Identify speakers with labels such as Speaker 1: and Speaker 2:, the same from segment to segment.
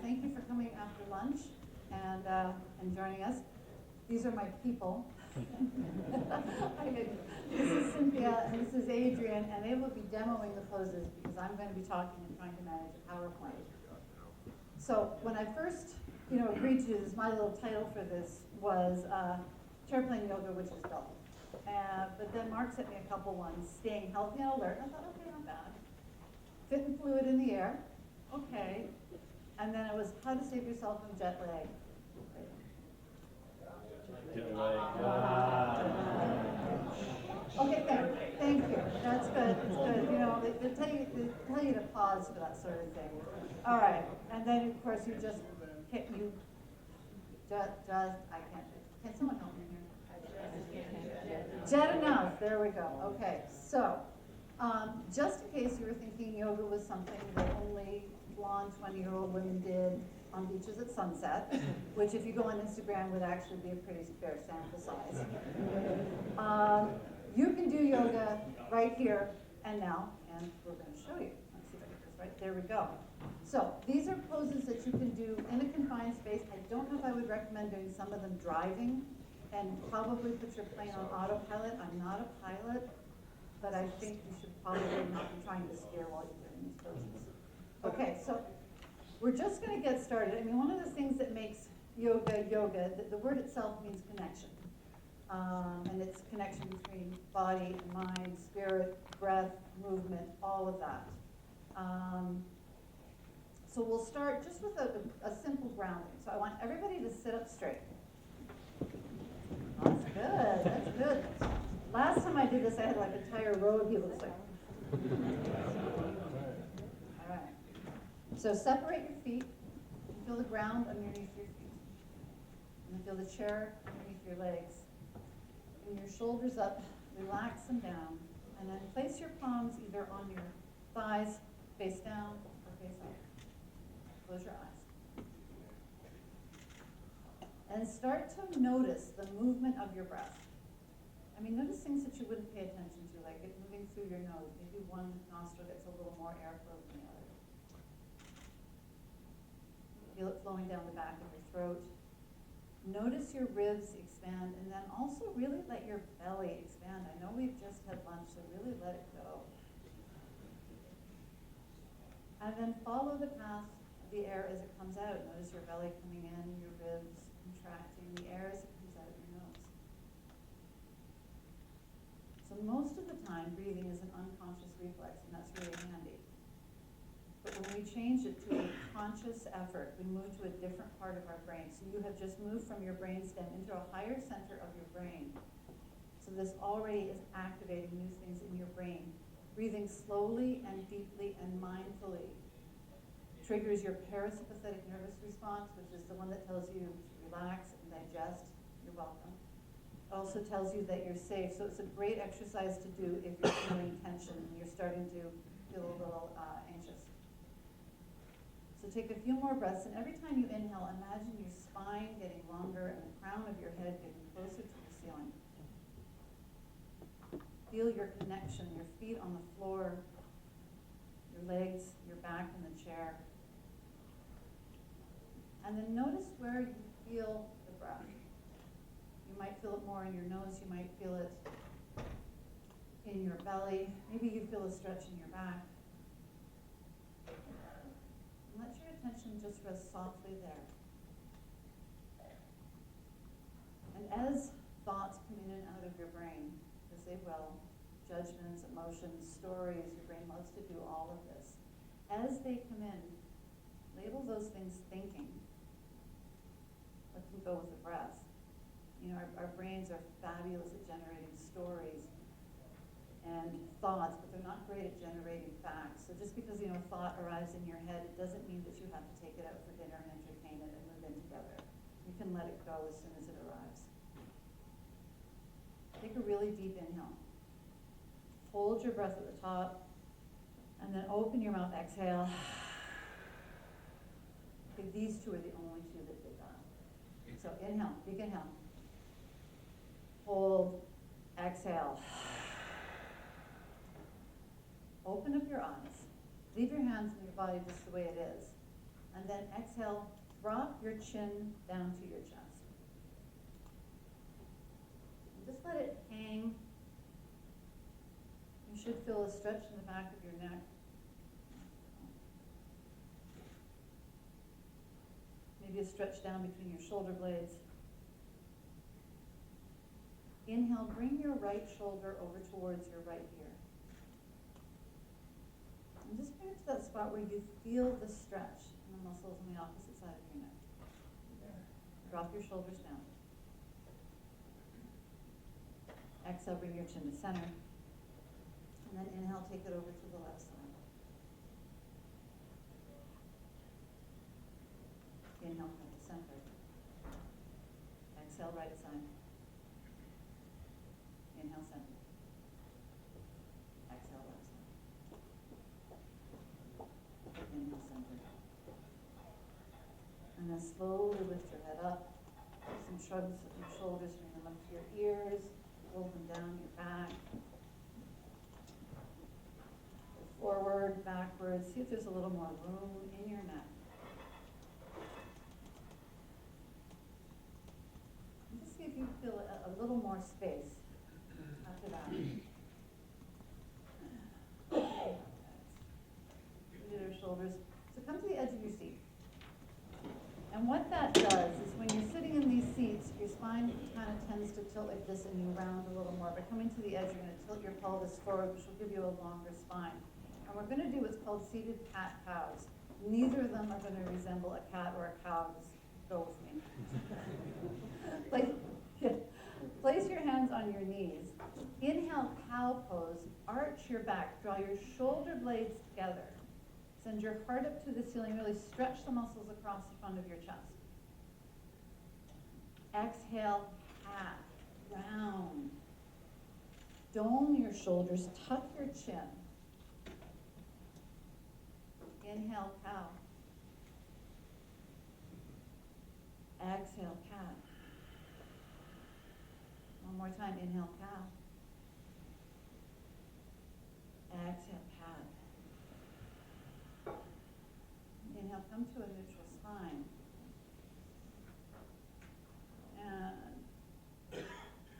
Speaker 1: thank you for coming after lunch and joining us. These are my people. This is Cynthia and this is Adrian, and they will be demoing the poses because I'm going to be talking and trying to manage a PowerPoint. So when I first, agreed to this, my little title for this was chairplane yoga, which is dull. But then Mark sent me a couple ones, staying healthy and alert. And I thought, okay, not bad. Fit and fluid in the air, okay. And then it was how to save yourself from jet lag. Okay, thank you. That's good. It's good. They tell you to pause for that sort of thing. All right, and then of course I can't. Can someone help me here? Jet enough. There we go. Okay, so just in case you were thinking yoga was something that only blonde 20-year-old women did on beaches at sunset, which if you go on Instagram would actually be a pretty fair sample size. You can do yoga right here and now, and we're going to show you. Let's see if I get this right. There we go. So these are poses that you can do in a confined space. I don't know if I would recommend doing some of them driving, and probably put your plane on autopilot. I'm not a pilot, but I think you should probably not be trying to steer while you're doing these poses. Okay, so we're just going to get started. I mean, one of the things that makes yoga, the word itself means connection. And it's connection between body and mind, spirit, breath, movement, all of that. So we'll start just with a simple grounding. So I want everybody to sit up straight. That's good, that's good. Last time I did this, I had like an entire row of people. It's like, all right. So separate your feet. Feel the ground underneath your feet. And feel the chair underneath your legs. Bring your shoulders up, relax them down, and then place your palms either on your thighs, face down, or face up. Close your eyes. And start to notice the movement of your breath. I mean, notice things that you wouldn't pay attention to, like it moving through your nose. Maybe one nostril gets a little more airflow than the other. Feel it flowing down the back of your throat. Notice your ribs expand, and then also really let your belly expand. I know we've just had lunch, so really let it go. And then follow the path of the air as it comes out. Notice your belly coming in, your ribs contracting, the air as it comes out your nose. So most of the time, breathing is an unconscious reflex, and that's really handy. But when we change it to a conscious effort, we move to a different part of our brain. So you have just moved from your brainstem into a higher center of your brain. So this already is activating new things in your brain. Breathing slowly and deeply and mindfully triggers your parasympathetic nervous response, which is the one that tells you to relax and digest. You're welcome. It also tells you that you're safe. So it's a great exercise to do if you're feeling tension and you're starting to feel a little anxious. So take a few more breaths, and every time you inhale, imagine your spine getting longer and the crown of your head getting closer to the ceiling. Feel your connection, your feet on the floor, your legs, your back in the chair. And then notice where you feel the breath. You might feel it more in your nose, you might feel it in your belly. Maybe you feel a stretch in your back. Let your attention just rest softly there. And as thoughts come in and out of your brain, as they will, judgments, emotions, stories, your brain loves to do all of this. As they come in, label those things thinking. Let them go with the breath. Our brains are fabulous at generating stories and thoughts, but they're not great at generating facts. So just because a thought arrives in your head, it doesn't mean that you have to take it out for dinner and entertain it and move in together. You can let it go as soon as it arrives. Take a really deep inhale. Hold your breath at the top, and then open your mouth, exhale. Okay, these two are the only two that did that. So inhale, big inhale. Hold, exhale. Open up your eyes. Leave your hands in your body just the way it is. And then exhale, drop your chin down to your chest. And just let it hang. You should feel a stretch in the back of your neck. Maybe a stretch down between your shoulder blades. Inhale, bring your right shoulder over towards your right ear. And just bring it to that spot where you feel the stretch in the muscles on the opposite side of your neck. Drop your shoulders down. Exhale, bring your chin to center. And then inhale, take it over to the left side. Inhale, come to center. Exhale, right side. Inhale, center. Exhale, left side. Inhale, center. And then slowly lift your head up. Some shrugs of your shoulders, bring them up to your ears. Roll them down your back. Go forward, backwards. See if there's a little more room in your neck. And just see if you feel a little more space after that. Look at your shoulders. So come to the edge of your seat. And what that does is when you're sitting in these seats, your spine kind of tends to tilt like this and you round a little more. By coming to the edge, you're going to tilt your pelvis forward, which will give you a longer spine. And we're going to do what's called seated cat-cows. Neither of them are going to resemble a cat or a cow. Just go with me. Place your hands on your knees. Inhale, cow pose. Arch your back. Draw your shoulder blades together. Send your heart up to the ceiling. Really stretch the muscles across the front of your chest. Exhale, cat, round. Dome your shoulders. Tuck your chin. Inhale, cow. Exhale, cat. One more time. Inhale, cow. Exhale, cat. Inhale, come to a neutral spine. And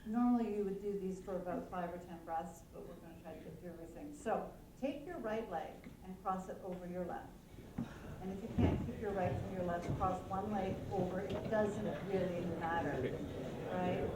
Speaker 1: normally you would do these for about 5 or 10 breaths, but we're going to try to get through everything. So take your right leg and cross it over your left. And if you can't keep your right from your left, cross one leg over. It doesn't really matter, right?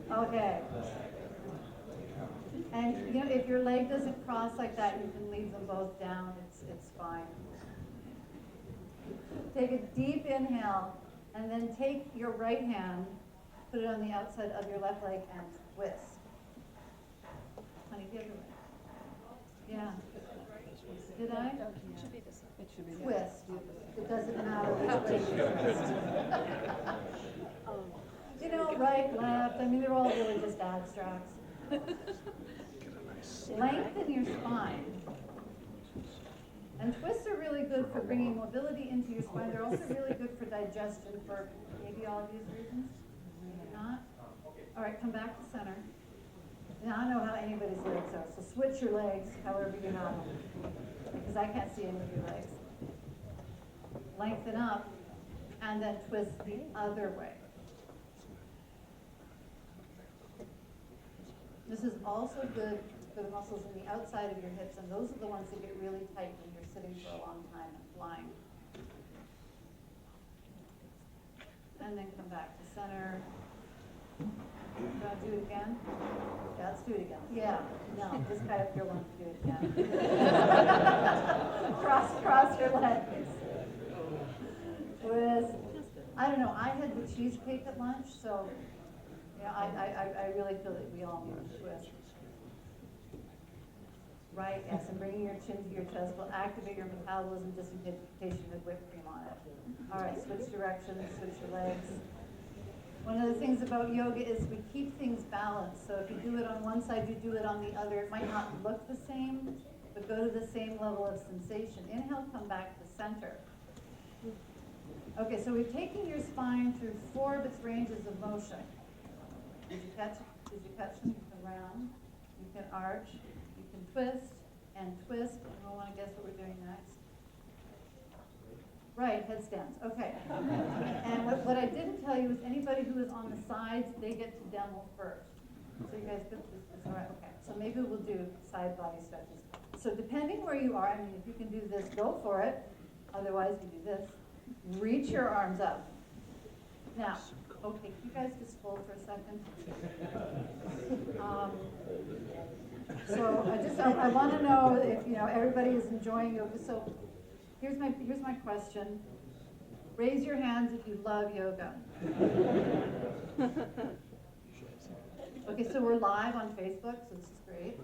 Speaker 1: Okay. And you know, if your leg doesn't cross like that, you can leave them both down. It's fine. Take a deep inhale, and then take your right hand, put it on the outside of your left leg, and twist. Honey, give it away. Yeah. Did I?
Speaker 2: It should be this way. It should be
Speaker 1: Twist. It doesn't matter which way you twist. You know, right, left, I mean, they're all really just abstracts. Lengthen your spine. And twists are really good for bringing mobility into your spine. They're also really good for digestion for maybe all of these reasons, maybe not. All right, come back to center. Now I know how anybody's legs are, so switch your legs however you have them, because I can't see any of your legs. Lengthen up, and then twist the other way. This is also good for the muscles in the outside of your hips, and those are the ones that get really tight when you're sitting for a long time and flying. And then come back to center. Want to do it again? Yeah, let's do it again. Yeah, no, this guy up here wants to do it again. Cross your legs. Twist. I don't know, I had the cheesecake at lunch, so yeah, I really feel that we all need to twist. Right, yes, and bringing your chin to your chest will activate your metabolism just in case you had whipped cream on it. All right, switch directions, switch your legs. One of the things about yoga is we keep things balanced. So if you do it on one side, you do it on the other. It might not look the same, but go to the same level of sensation. Inhale, come back to center. Okay, so we've taken your spine through 4 of its ranges of motion. Did you catch them? You can round, you can arch, you can twist, and we'll want to guess what we're doing next. Right, headstands, okay. And what I didn't tell you is anybody who is on the sides, they get to demo first. So you guys get this, all right, okay. So maybe we'll do side body stretches. So depending where you are, I mean, if you can do this, go for it. Otherwise, you do this. Reach your arms up. Now, okay, can you guys just hold for a second? So I want to know if, everybody is enjoying yoga. So here's my question. Raise your hands if you love yoga. Okay, so we're live on Facebook, so this is great.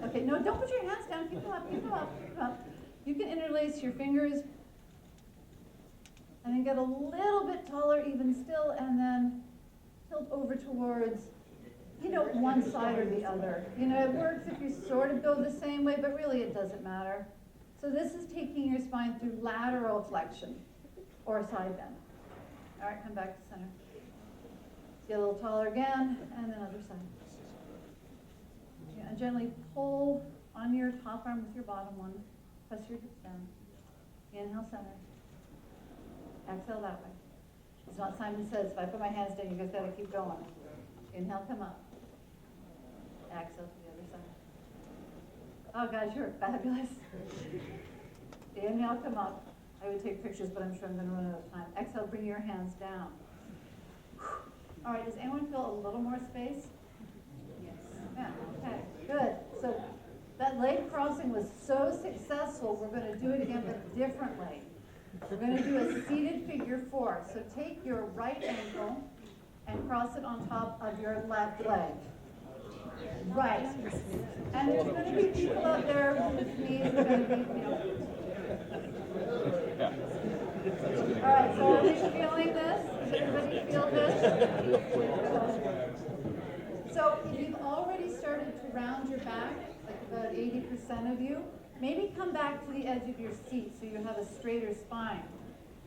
Speaker 1: Okay, no, don't put your hands down. Keep them up, keep them up, keep them up. You can interlace your fingers and then get a little bit taller even still, and then tilt over towards, one side or the other. It works if you sort of go the same way, but really it doesn't matter. So this is taking your spine through lateral flexion or side bend. All right, come back to center. Get a little taller again, and then other side. And gently pull on your top arm with your bottom one. Press your hips down. Inhale, center. Exhale that way. It's not Simon Says, if I put my hands down, you guys got to keep going. Inhale, come up. Exhale to the other side. Oh, guys, you're fabulous. Inhale, come up. I would take pictures, but I'm sure I'm going to run out of time. Exhale, bring your hands down. All right, does anyone feel a little more space? Yes. Yeah, okay, good. So that leg crossing was so successful, we're going to do it again, but differently. We're going to do a seated figure 4. So take your right ankle and cross it on top of your left leg. Right. And there's going to be people out there whose knees are going to be, All right, so are we feeling this? Does everybody feel this? So if you've already started to round your back, like about 80% of you, maybe come back to the edge of your seat so you have a straighter spine.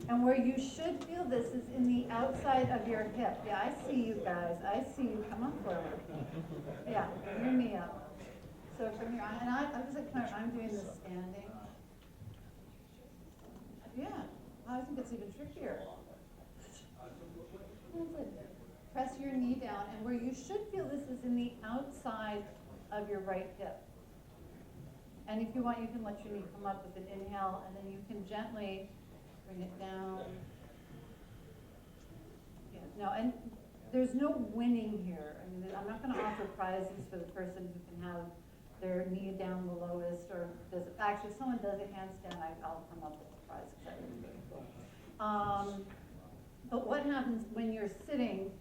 Speaker 1: And where you should feel this is in the outside of your hip. Yeah, I see you guys. I see you. Come on forward. Yeah, bring your knee up. So from your, and I was like, I'm doing this standing. Yeah, I think it's even trickier. Press your knee down, and where you should feel this is in the outside of your right hip. And if you want, you can let your knee come up with an inhale, and then you can gently bring it down. Yeah, no, and there's no winning here. I mean, I'm not going to offer prizes for the person who can have their knee down the lowest, or does it, actually, if someone does a handstand, I'll come up with a prize, because that would be really cool. But what happens when you're sitting,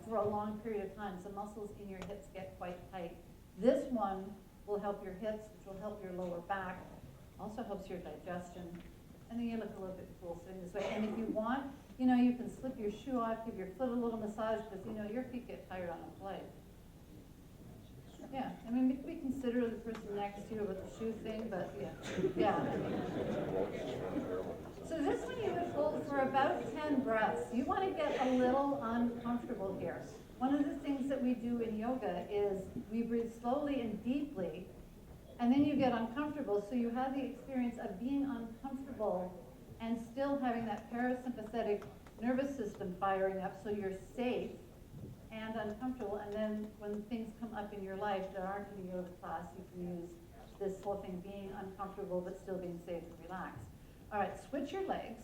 Speaker 1: for a long period of time, so muscles in your hips get quite tight. This one will help your hips, which will help your lower back, also helps your digestion, and then you look a little bit cool sitting this way. And if you want, you can slip your shoe off, give your foot a little massage, because your feet get tired on a flight. Yeah, I mean, we consider the person next to you with the shoe thing, but yeah. So this one you would hold for about 10 breaths. You want to get a little uncomfortable here. One of the things that we do in yoga is we breathe slowly and deeply, and then you get uncomfortable, so you have the experience of being uncomfortable and still having that parasympathetic nervous system firing up, so you're safe and uncomfortable, and then when things come up in your life that aren't in the yoga class, you can use this whole thing, being uncomfortable but still being safe and relaxed. All right, switch your legs.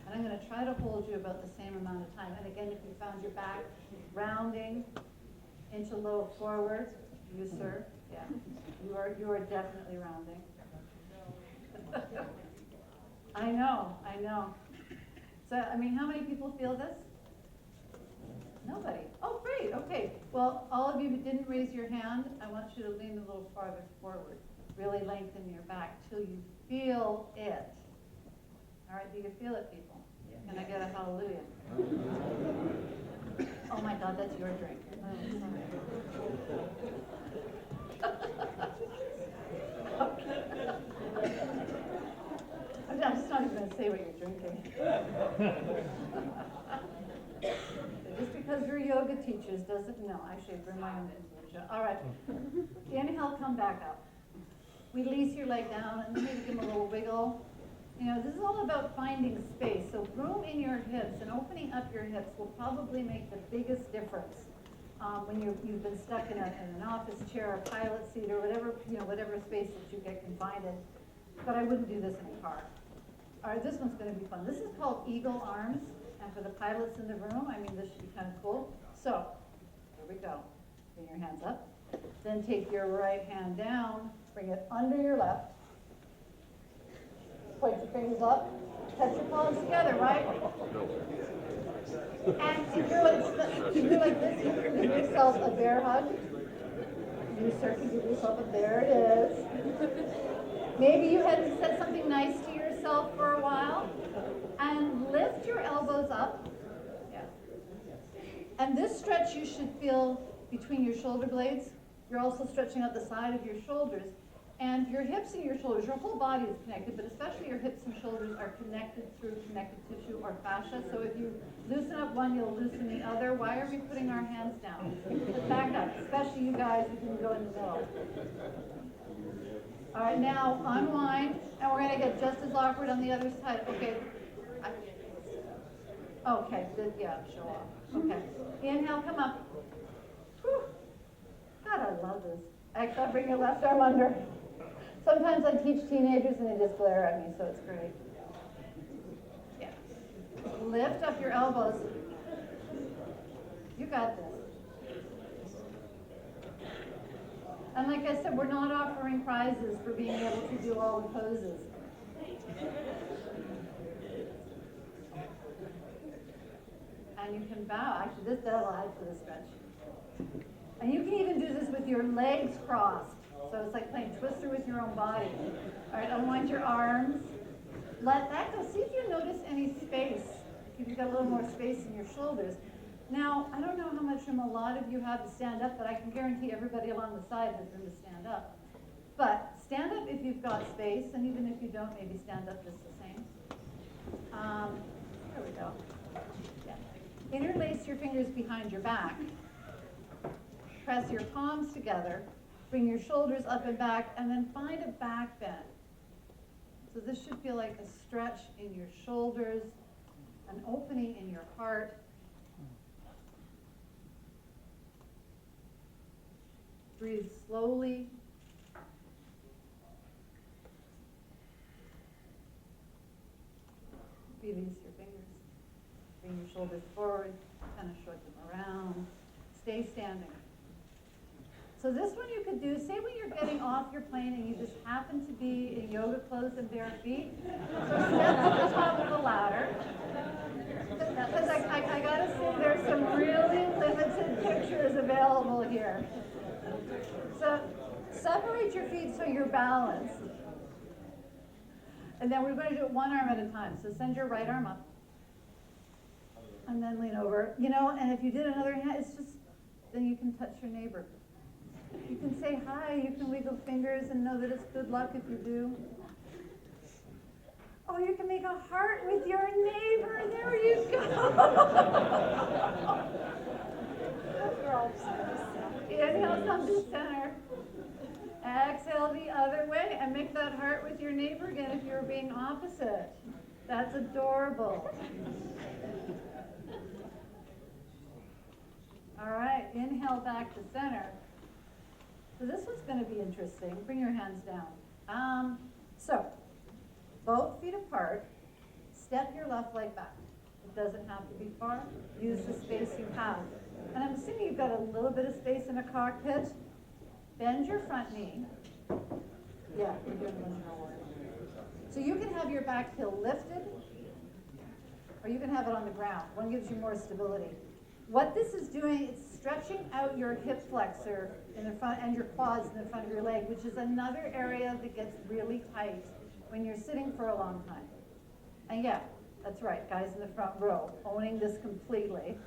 Speaker 1: And I'm going to try to hold you about the same amount of time. And again, if you found your back rounding into low forward, you, sir, yeah, you are definitely rounding. I know. So, I mean, how many people feel this? Nobody. Oh, great. Okay. Well, all of you who didn't raise your hand, I want you to lean a little farther forward. Really lengthen your back till you feel it. All right, do you feel it, people? Can I get a hallelujah? Oh my God, that's your drink. Oh, okay. I'm just not even going to say what you're drinking. Just because we're yoga teachers doesn't, no, actually bring my own kombucha. All right, inhale, come back up. Release your leg down and then maybe give them a little wiggle. You know, this is all about finding space. So room in your hips and opening up your hips will probably make the biggest difference when you've been stuck in an office chair, a pilot seat, or whatever, you know, whatever space that you get confined in. But I wouldn't do this in a car. All right, this one's going to be fun. This is called eagle arms. And for the pilots in the room, I mean, this should be kind of cool. So, here we go. Bring your hands up. Then take your right hand down. Bring it under your left. Point your fingers up. Touch your palms together, right? And if you're like this, you can give yourself a bear hug. You start to give yourself a, there it is. Maybe you had to say something nice to yourself for a while. And lift your elbows up. Yeah. And this stretch you should feel between your shoulder blades. You're also stretching out the side of your shoulders. And your hips and your shoulders, your whole body is connected, but especially your hips and shoulders are connected through connective tissue or fascia. So if you loosen up one, you'll loosen the other. Why are we putting our hands down? Just back up, especially you guys who can go in the middle. All right, now unwind, and we're going to get just as awkward on the other side. Okay. Okay, good, yeah, show off. Okay. Inhale, come up. Whew. God, I love this. Exhale, bring your left arm under. Sometimes I teach teenagers and they just glare at me, so it's great. Yeah. Lift up your elbows. You got this. And like I said, we're not offering prizes for being able to do all the poses. And you can bow. Actually, that'll add to the stretch. And you can even do this with your legs crossed. So it's like playing Twister with your own body. All right, unwind your arms. Let that go. See if you notice any space. If you've got a little more space in your shoulders. Now, I don't know how much room a lot of you have to stand up, but I can guarantee everybody along the side has room to stand up. But stand up if you've got space, and even if you don't, maybe stand up just the same. There we go. Yeah. Interlace your fingers behind your back. Press your palms together. Bring your shoulders up and back, and then find a back bend. So this should feel like a stretch in your shoulders, an opening in your heart. Breathe slowly. Release your fingers. Bring your shoulders forward, kind of shrug them around. Stay standing. So this one you could do, say when you're getting off your plane and you just happen to be in yoga clothes and bare feet. So step to the top of the ladder. Because I gotta say there's some really limited pictures available here. So separate your feet so you're balanced. And then we're going to do it one arm at a time. So send your right arm up. And then lean over. You know, and if you did another hand, it's just, then you can touch your neighbor. You can say hi, you can wiggle fingers and know that it's good luck if you do. Oh, you can make a heart with your neighbor. There you go. Inhale, come to center. Exhale the other way and make that heart with your neighbor again if you're being opposite. That's adorable. All right, inhale back to center. So this one's going to be interesting. Bring your hands down. So, both feet apart. Step your left leg back. It doesn't have to be far. Use the space you have. And I'm assuming you've got a little bit of space in a cockpit. Bend your front knee. Yeah, you're doing it. So you can have your back heel lifted, or you can have it on the ground. One gives you more stability. What this is doing, it's stretching out your hip flexor in the front and your quads in the front of your leg, which is another area that gets really tight when you're sitting for a long time. And yeah, that's right, guys in the front row, owning this completely.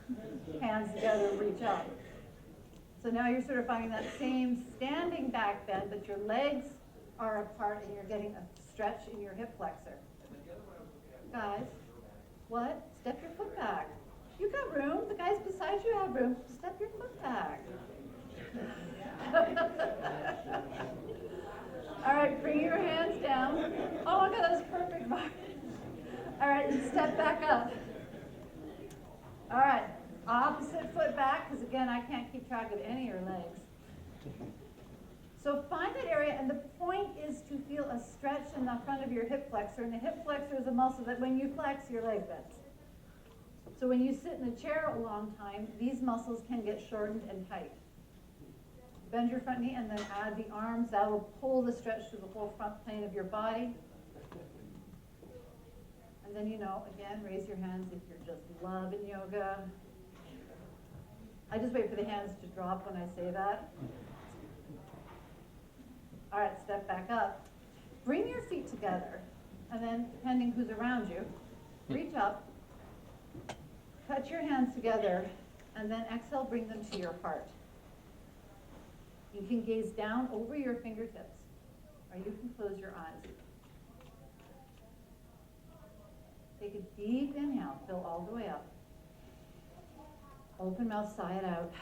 Speaker 1: Hands together, reach up. So now you're sort of finding that same standing back bend, but your legs are apart and you're getting a stretch in your hip flexor. Guys, what? Step your foot back. You got room. The guys beside you have room. Step your foot back. All right, All right, and step back up. All right, opposite foot back, because again, I can't keep track of any of your legs. So find that area, and the point is to feel a stretch in the front of your hip flexor, and the hip flexor is a muscle that when you flex, your leg bends. So when you sit in a chair a long time, these muscles can get shortened and tight. Bend your front knee and then add the arms. That will pull the stretch through the whole front plane of your body. And then, again, raise your hands if you're just loving yoga. I just wait for the hands to drop when I say that. All right, step back up. Bring your feet together, and then, depending who's around you, reach up, touch your hands together, and then exhale, bring them to your heart. You can gaze down over your fingertips, or you can close your eyes. Take a deep inhale, fill all the way up. Open mouth, sigh it out.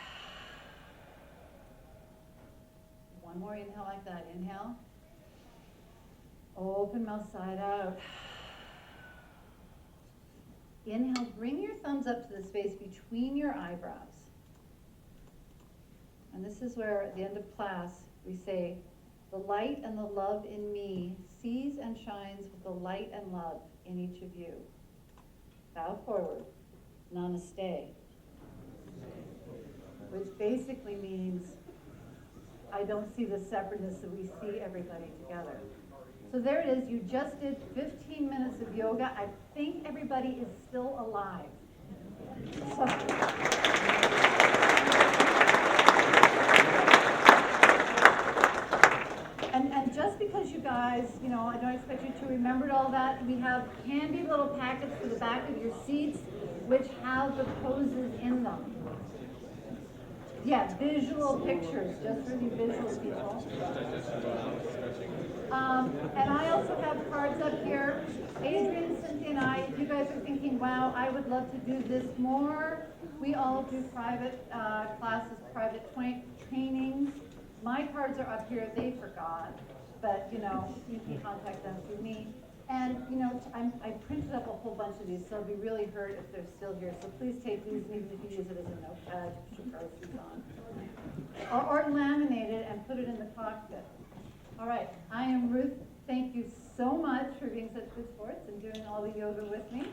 Speaker 1: One more inhale like that. Inhale. Open mouth, sigh it out. Inhale, bring your thumbs up to the space between your eyebrows. And this is where at the end of class we say, the light and the love in me sees and shines with the light and love in each of you. Bow forward. Namaste. Which basically means I don't see the separateness that we see everybody together. So there it is. You just did 15 minutes of yoga. I think everybody is still alive. So, and just because you guys, I don't expect you to remember all that, we have handy little packets for the back of your seats which have the poses in them. Yeah, visual pictures, just for you visual people. And I also have cards up here. Adrian, Cynthia, and I, if you guys are thinking, wow, I would love to do this more, we all do private classes, private trainings. My cards are up here. They forgot, but, you can contact them through me. And, I printed up a whole bunch of these, so I'll be really hurt if they're still here. So please take these, and even if you use it as a notepad, put your groceries on. Or laminate it and put it in the cockpit. All right, I am Ruth. Thank you so much for being such good sports and doing all the yoga with me.